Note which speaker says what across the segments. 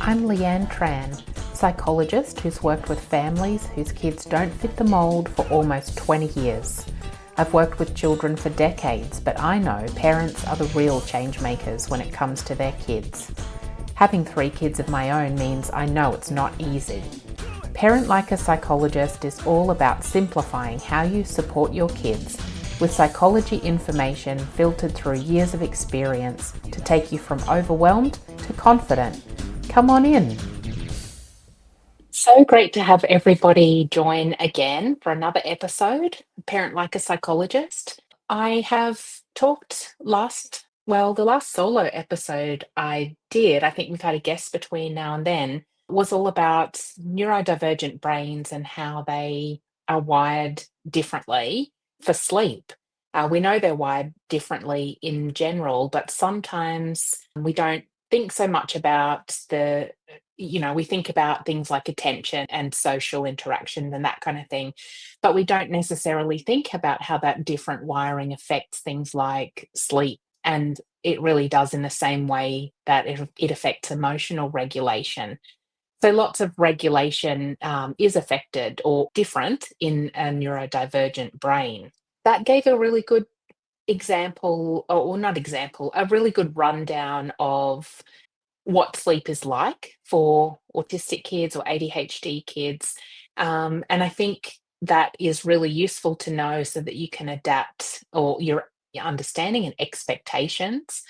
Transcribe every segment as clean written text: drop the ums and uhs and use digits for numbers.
Speaker 1: I'm Leanne Tran, psychologist who's worked with families whose kids don't fit the mould for almost 20 years. I've worked with children for decades, but I know parents are the real change makers when it comes to their kids. Having 3 kids of my own means I know it's not easy. Parent Like a Psychologist is all about simplifying how you support your kids with psychology information filtered through years of experience to take you from overwhelmed to confident. Come on in. So great to have everybody join again for another episode, Parent Like a Psychologist. I have talked the last solo episode I did, I think we've had a guest between now and then, was all about neurodivergent brains and how they are wired differently for sleep. We know they're wired differently in general, but sometimes we don't think so much about we think about things like attention and social interaction and that kind of thing, but we don't necessarily think about how that different wiring affects things like sleep. And it really does in the same way that it affects emotional regulation. So lots of regulation is affected or different in a neurodivergent brain. That gave a really good example, or not example, a really good rundown of what sleep is like for autistic kids or ADHD kids. And I think that is really useful to know so that you can adapt or your understanding and expectations.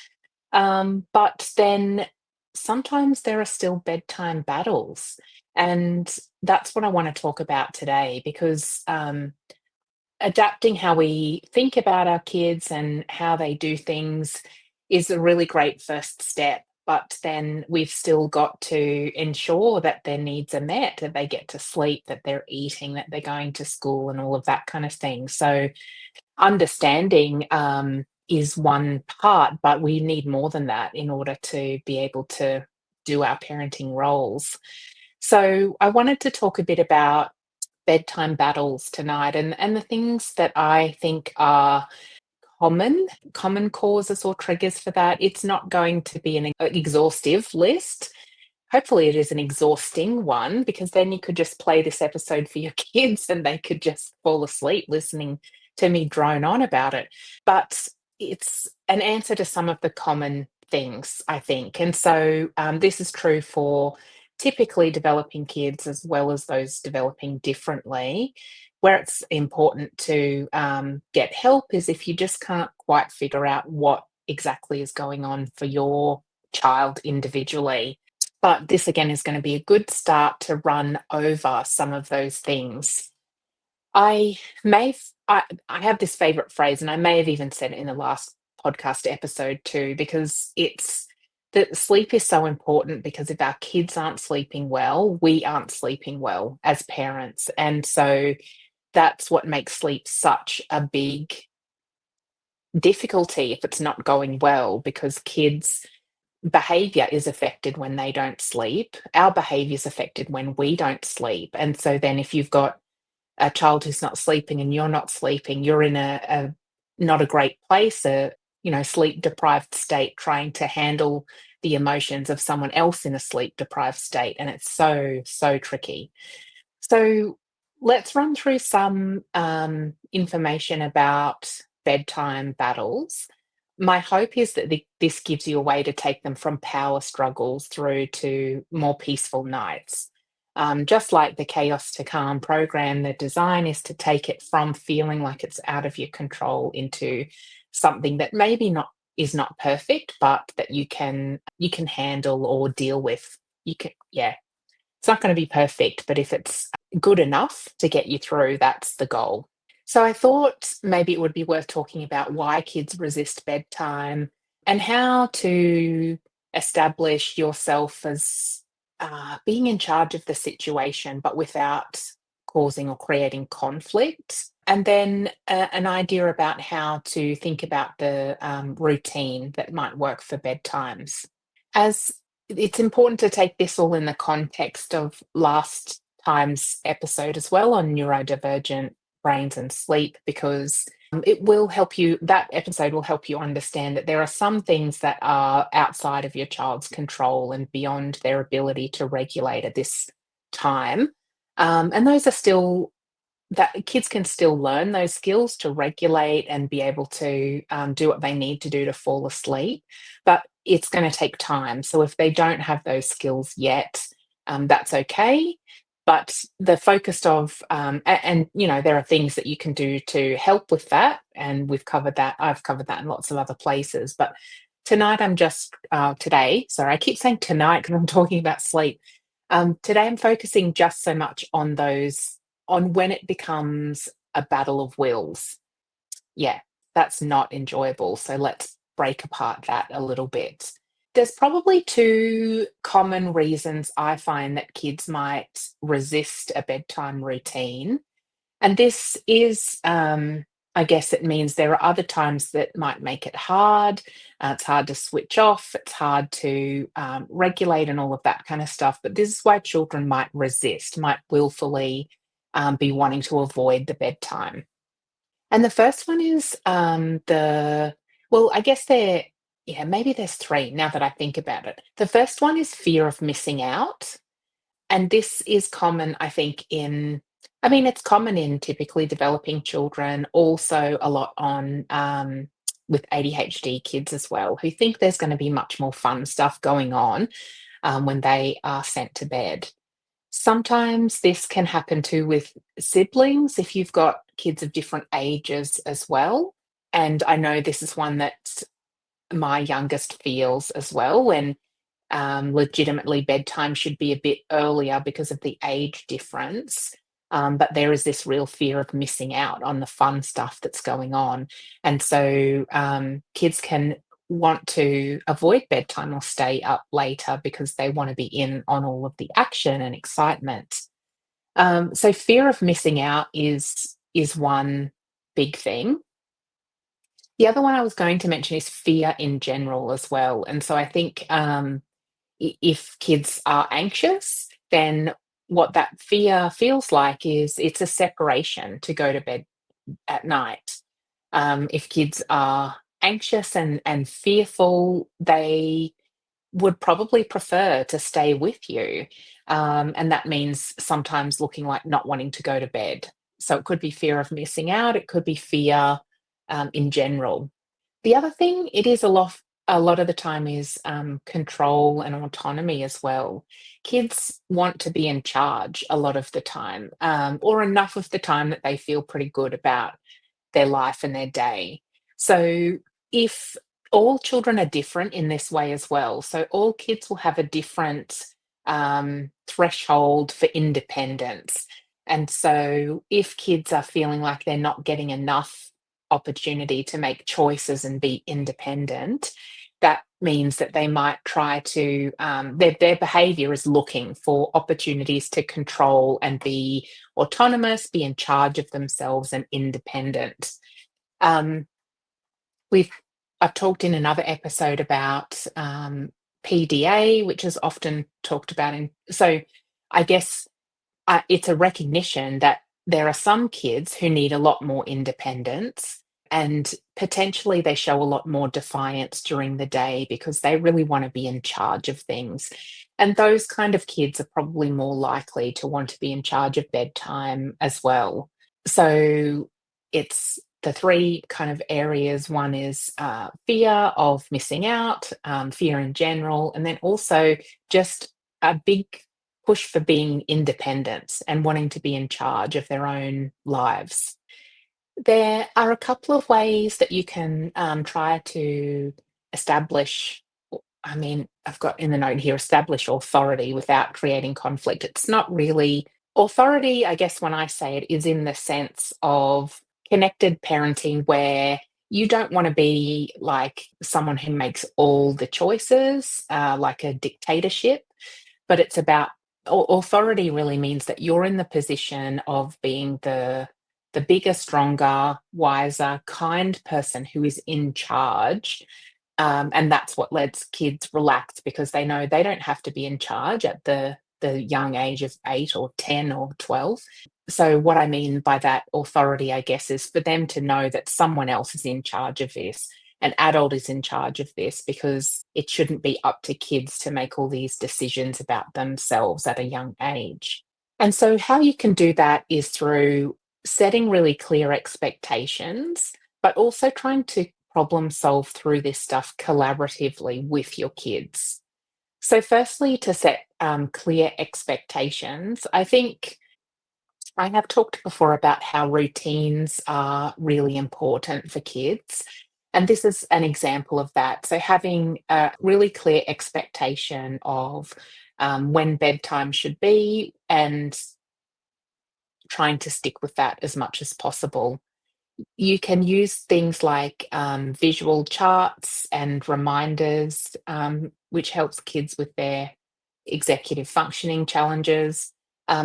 Speaker 1: But then sometimes there are still bedtime battles. And that's what I want to talk about today because adapting how we think about our kids and how they do things is a really great first step. But then we've still got to ensure that their needs are met, that they get to sleep, that they're eating, that they're going to school, and all of that kind of thing. So, understanding is one part, but we need more than that in order to be able to do our parenting roles. So, I wanted to talk a bit about bedtime battles tonight and the things that I think are common causes or triggers for that. It's not going to be an exhaustive list. Hopefully it is an exhausting one because then you could just play this episode for your kids and they could just fall asleep listening to me drone on about it. But it's an answer to some of the common things, I think. And so this is true for typically developing kids as well as those developing differently. Where it's important to get help is if you just can't quite figure out what exactly is going on for your child individually. But this again is going to be a good start to run over some of those things. I I have this favorite phrase, and I may have even said it in the last podcast episode too, because it's that sleep is so important because if our kids aren't sleeping well, we aren't sleeping well as parents. And so that's what makes sleep such a big difficulty if it's not going well, because kids' behavior is affected when they don't sleep. Our behavior is affected when we don't sleep. And so then if you've got a child who's not sleeping and you're not sleeping, you're in a not a great place, sleep deprived state, trying to handle the emotions of someone else in a sleep deprived state. And it's so tricky. So let's run through some information about bedtime battles. My hope is that this gives you a way to take them from power struggles through to more peaceful nights. Just like the Chaos to Calm program, the design is to take it from feeling like it's out of your control into something that maybe not is not perfect, but that you can handle or deal with. It's not going to be perfect, but if it's good enough to get you through, that's the goal. So I thought maybe it would be worth talking about why kids resist bedtime and how to establish yourself as being in charge of the situation, but without causing or creating conflict. And then an idea about how to think about the routine that might work for bedtimes. As it's important to take this all in the context of last time's episode as well on neurodivergent brains and sleep, because It will help you, that episode will help you understand that there are some things that are outside of your child's control and beyond their ability to regulate at this time. And those are still, that kids can still learn those skills to regulate and be able to do what they need to do to fall asleep, but it's going to take time. So if they don't have those skills yet, that's okay. But the focus of and you know, there are things that you can do to help with that, and we've covered that. I've covered that in lots of other places. But tonight, I'm just today. Sorry, I keep saying tonight because I'm talking about sleep. Today, I'm focusing just so much on those, on when it becomes a battle of wills. Yeah, that's not enjoyable. So let's break apart that a little bit. There's probably two common reasons I find that kids might resist a bedtime routine. And this is, I guess it means there are other times that might make it hard. It's hard to switch off, it's hard to regulate, and all of that kind of stuff. But this is why children might resist, might willfully be wanting to avoid the bedtime. And the first one is well, I guess yeah, maybe there's three now that I think about it. The first one is fear of missing out. And this is common, I think, I mean, it's common in typically developing children, also a lot on with ADHD kids as well, who think there's going to be much more fun stuff going on when they are sent to bed. Sometimes this can happen too with siblings if you've got kids of different ages as well. And I know this is one that my youngest feels as well, when legitimately bedtime should be a bit earlier because of the age difference. But there is this real fear of missing out on the fun stuff that's going on. And so kids can want to avoid bedtime or stay up later because they want to be in on all of the action and excitement. So fear of missing out is one big thing. The other one I was going to mention is fear in general as well. And so I think if kids are anxious, then what that fear feels like is it's a separation to go to bed at night. If kids are anxious and fearful, they would probably prefer to stay with you. And that means sometimes looking like not wanting to go to bed. So it could be fear of missing out, it could be fear in general. The other thing, it is a lot of the time is control and autonomy as well. Kids want to be in charge a lot of the time, or enough of the time that they feel pretty good about their life and their day. So if all children are different in this way as well, so all kids will have a different threshold for independence. And so if kids are feeling like they're not getting enough opportunity to make choices and be independent, that means that they might try to their behavior is looking for opportunities to control and be autonomous, be in charge of themselves and independent. Um, we've I've talked in another episode about PDA, which is often talked about in. So I guess it's a recognition that there are some kids who need a lot more independence, and potentially they show a lot more defiance during the day because they really want to be in charge of things. And those kind of kids are probably more likely to want to be in charge of bedtime as well. So it's the three kind of areas. One is fear of missing out, fear in general, and then also just a big push for being independent and wanting to be in charge of their own lives. There are a couple of ways that you can try to establish. I mean, I've got in the note here, establish authority without creating conflict. It's not really authority, I guess, when I say it, is in the sense of connected parenting where you don't want to be like someone who makes all the choices, like a dictatorship, but it's about authority really means that you're in the position of being the bigger, stronger, wiser, kind person who is in charge. And that's what lets kids relax because they know they don't have to be in charge at the young age of 8 or 10 or 12. So, what I mean by that authority, I guess, is for them to know that someone else is in charge of this. An adult is in charge of this because it shouldn't be up to kids to make all these decisions about themselves at a young age. And so, how you can do that is through setting really clear expectations, but also trying to problem solve through this stuff collaboratively with your kids. So, firstly, to set clear expectations, I think I have talked before about how routines are really important for kids. And this is an example of that. So, having a really clear expectation of when bedtime should be and trying to stick with that as much as possible. You can use things like visual charts and reminders, which helps kids with their executive functioning challenges.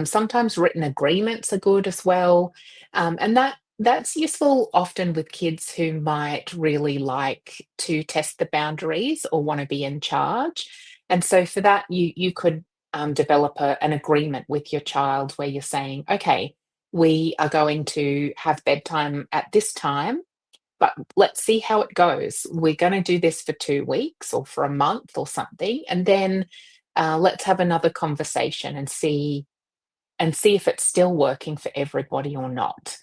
Speaker 1: Sometimes written agreements are good as well, and that's useful often with kids who might really like to test the boundaries or want to be in charge. And so for that, you could develop an agreement with your child where you're saying, okay, we are going to have bedtime at this time, but let's see how it goes. We're going to do this for 2 weeks or for a month or something, and then let's have another conversation and see if it's still working for everybody or not.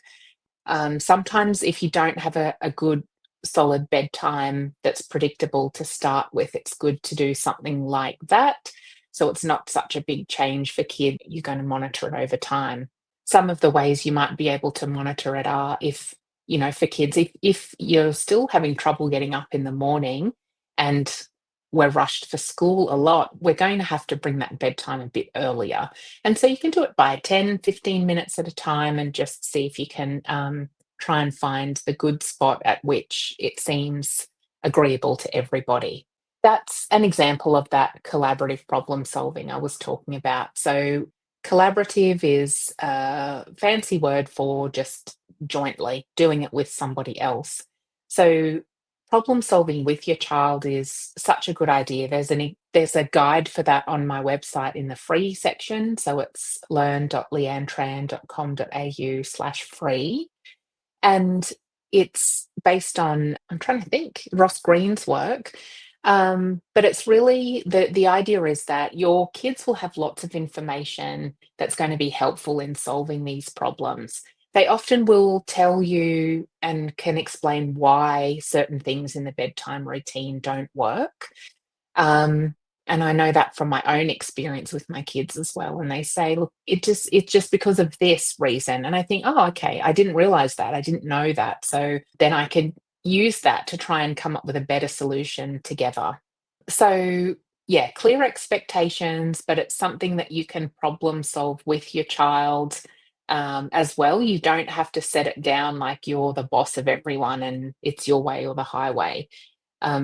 Speaker 1: Sometimes, if you don't have a good solid bedtime that's predictable to start with, it's good to do something like that. So it's not such a big change for kid. You're going to monitor it over time. Some of the ways you might be able to monitor it are if, for kids, if you're still having trouble getting up in the morning and we're rushed for school a lot, we're going to have to bring that bedtime a bit earlier. And so you can do it by 10, 15 minutes at a time and just see if you can try and find the good spot at which it seems agreeable to everybody. That's an example of that collaborative problem solving I was talking about. So, collaborative is a fancy word for just jointly doing it with somebody else. So, problem solving with your child is such a good idea. There's a guide for that on my website in the free section. So it's learn.leannetran.com.au/free. And it's based on, I'm trying to think, Ross Green's work. But it's really the idea is that your kids will have lots of information that's going to be helpful in solving these problems. They often will tell you and can explain why certain things in the bedtime routine don't work. Um, and I know that from my own experience with my kids as well. And they say, look, it's just because of this reason. And I think, oh, okay, I didn't realize that. I didn't know that. So then I could use that to try and come up with a better solution together. So yeah, clear expectations, but it's something that you can problem solve with your child as well. You don't have to set it down like you're the boss of everyone and it's your way or the highway.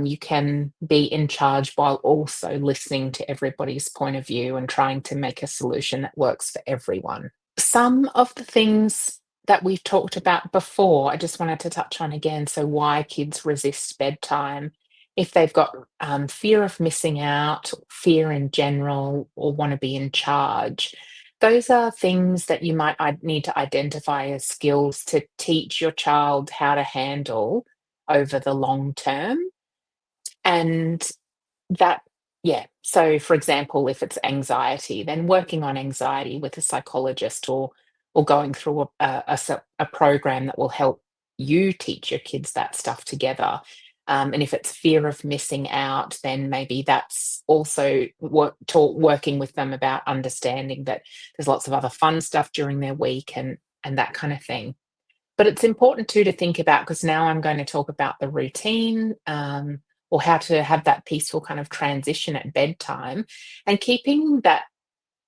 Speaker 1: You can be in charge while also listening to everybody's point of view and trying to make a solution that works for everyone. Some of the things that we've talked about before, I just wanted to touch on again. So, why kids resist bedtime. If they've got fear of missing out, fear in general, or want to be in charge, those are things that you might need to identify as skills to teach your child how to handle over the long term. And that yeah, so for example, if it's anxiety, then working on anxiety with a psychologist or going through a program that will help you teach your kids that stuff together. And if it's fear of missing out, then maybe that's also working with them about understanding that there's lots of other fun stuff during their week and that kind of thing. But it's important too to think about because now I'm going to talk about the routine, or how to have that peaceful kind of transition at bedtime, and keeping that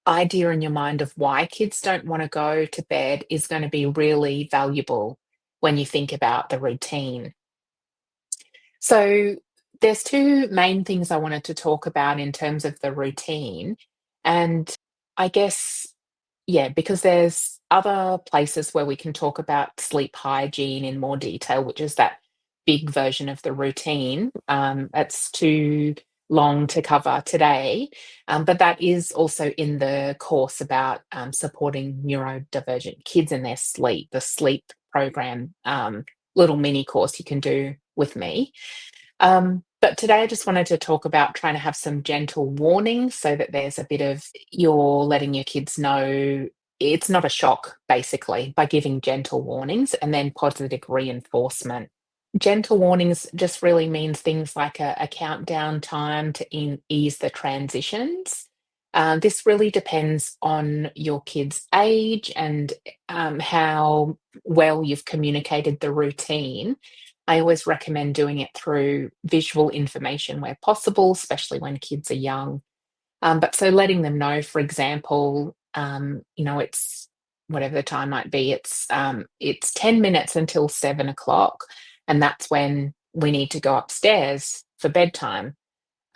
Speaker 1: idea in your mind of why kids don't want to go to bed is going to be really valuable when you think about the routine. So there's two main things I wanted to talk about in terms of the routine. And I guess yeah, because there's other places where we can talk about sleep hygiene in more detail, which is that big version of the routine. It's to long to cover today. But that is also in the course about supporting neurodivergent kids in their sleep, the sleep program, little mini course you can do with me. But today I just wanted to talk about trying to have some gentle warnings so that there's a bit of you're letting your kids know it's not a shock, basically, by giving gentle warnings and then positive reinforcement. Gentle warnings just really means things like a countdown time to ease the transitions. This really depends on your kid's age and how well you've communicated the routine. I always recommend doing it through visual information where possible, especially when kids are young. But so letting them know, for example, it's whatever the time might be, it's 10 minutes until 7 o'clock, and that's when we need to go upstairs for bedtime.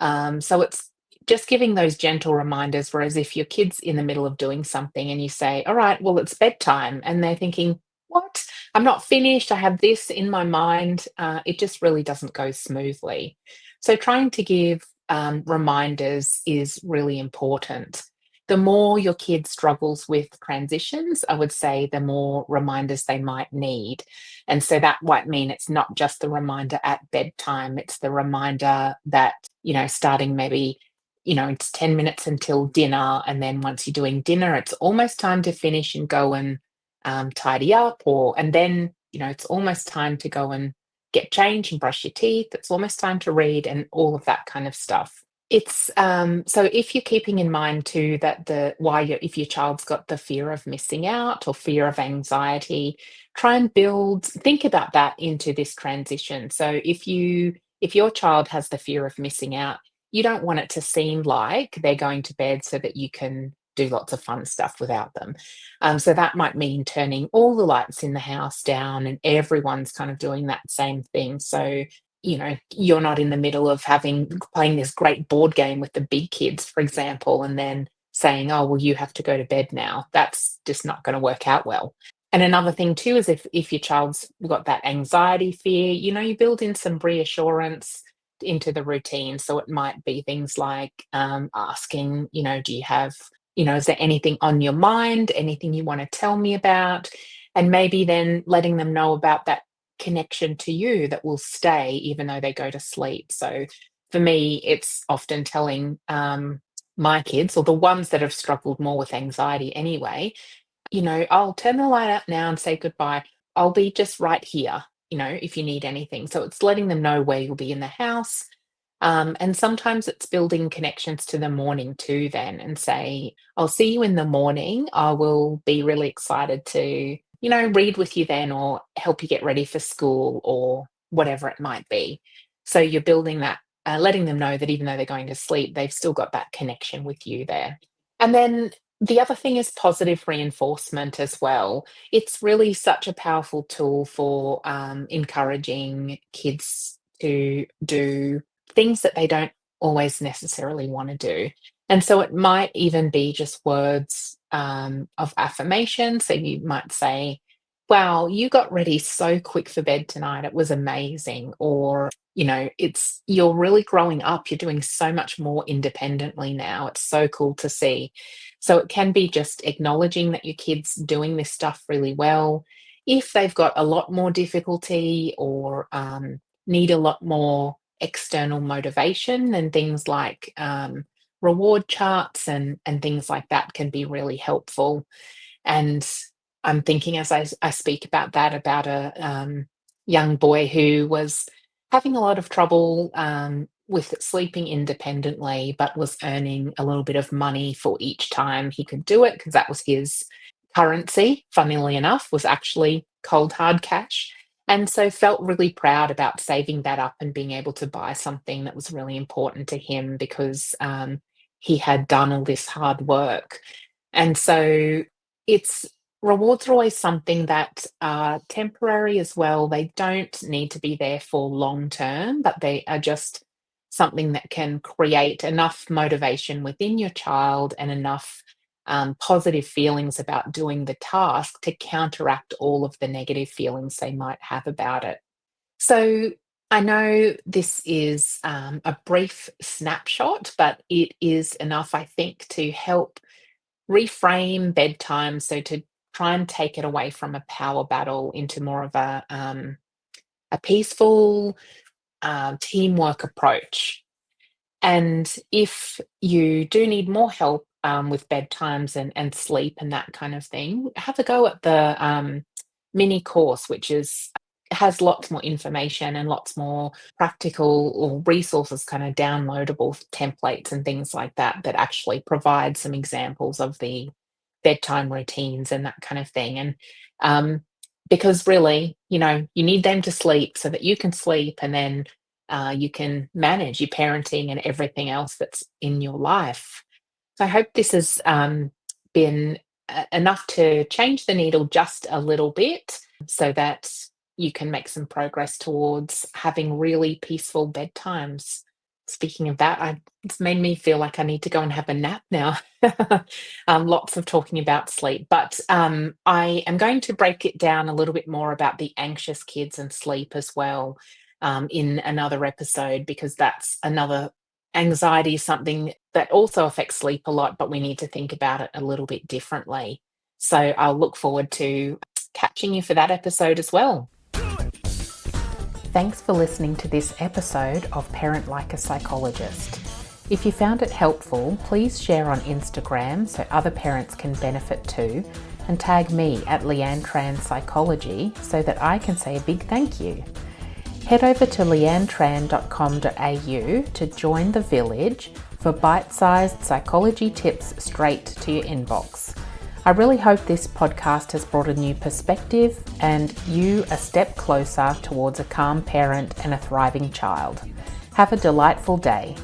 Speaker 1: So it's just giving those gentle reminders. Whereas if your kid's in the middle of doing something and you say, all right, well, it's bedtime, and they're thinking, what? I'm not finished. I have this in my mind. It just really doesn't go smoothly. So trying to give reminders is really important. The more your kid struggles with transitions, I would say the more reminders they might need. And so that might mean it's not just the reminder at bedtime, it's the reminder that starting maybe, it's 10 minutes until dinner. And then once you're doing dinner, it's almost time to finish and go and tidy up. And then, it's almost time to go and get changed and brush your teeth. It's almost time to read and all of that kind of stuff. It's so if you're keeping in mind too that if your child's got the fear of missing out or fear of anxiety, try and think about that into this transition. So if your child has the fear of missing out, you don't want it to seem like they're going to bed so that you can do lots of fun stuff without them. So that might mean turning all the lights in the house down and everyone's kind of doing that same thing. So you're not in the middle of playing this great board game with the big kids, for example, and then saying, "Oh, well, you have to go to bed now." That's just not going to work out well. And another thing too is if your child's got that anxiety fear, you build in some reassurance into the routine. So it might be things like asking, do you have, is there anything on your mind, anything you want to tell me about? And maybe then letting them know about that connection to you that will stay even though they go to sleep. So for me, it's often telling my kids, or the ones that have struggled more with anxiety anyway, I'll turn the light out now and say goodbye. I'll be just right here, if you need anything. So it's letting them know where you'll be in the house. And sometimes it's building connections to the morning too, then, and say, I'll see you in the morning. I will be really excited to, read with you then or help you get ready for school or whatever it might be. So you're building that, letting them know that even though they're going to sleep, they've still got that connection with you there. And then the other thing is positive reinforcement as well. It's really such a powerful tool for encouraging kids to do things that they don't always necessarily want to do. And so it might even be just words of affirmation. So you might say, wow, you got ready so quick for bed tonight. It was amazing. Or, you're really growing up. You're doing so much more independently now. It's so cool to see. So it can be just acknowledging that your kid's doing this stuff really well. If they've got a lot more difficulty or need a lot more external motivation, then things like reward charts and things like that can be really helpful. And I'm thinking as I speak about that, about a young boy who was having a lot of trouble with sleeping independently, but was earning a little bit of money for each time he could do it because that was his currency, funnily enough, was actually cold hard cash. And so felt really proud about saving that up and being able to buy something that was really important to him because he had done all this hard work. And so it's rewards are always something that are temporary as well. They don't need to be there for long term, but they are just something that can create enough motivation within your child and enough positive feelings about doing the task to counteract all of the negative feelings they might have about it. So I know this is a brief snapshot, but it is enough, I think, to help reframe bedtime. So to try and take it away from a power battle into more of a peaceful teamwork approach. And if you do need more help with bedtimes and sleep and that kind of thing, have a go at the mini course, which is has lots more information and lots more practical or resources, kind of downloadable templates and things like that, that actually provide some examples of the bedtime routines and that kind of thing. And um, because really, you need them to sleep so that you can sleep, and then you can manage your parenting and everything else that's in your life. So I hope this has been enough to change the needle just a little bit so that you can make some progress towards having really peaceful bedtimes. Speaking of that, it's made me feel like I need to go and have a nap now. Lots of talking about sleep, but I am going to break it down a little bit more about the anxious kids and sleep as well in another episode, because that's another anxiety is something that also affects sleep a lot, but we need to think about it a little bit differently. So I'll look forward to catching you for that episode as well. Thanks for listening to this episode of Parent Like a Psychologist. If you found it helpful, please share on Instagram so other parents can benefit too, and tag me at Leanne Psychology so that I can say a big thank you. Head over to leannetran.com.au to join the village for bite-sized psychology tips straight to your inbox. I really hope this podcast has brought a new perspective and you a step closer towards a calm parent and a thriving child. Have a delightful day.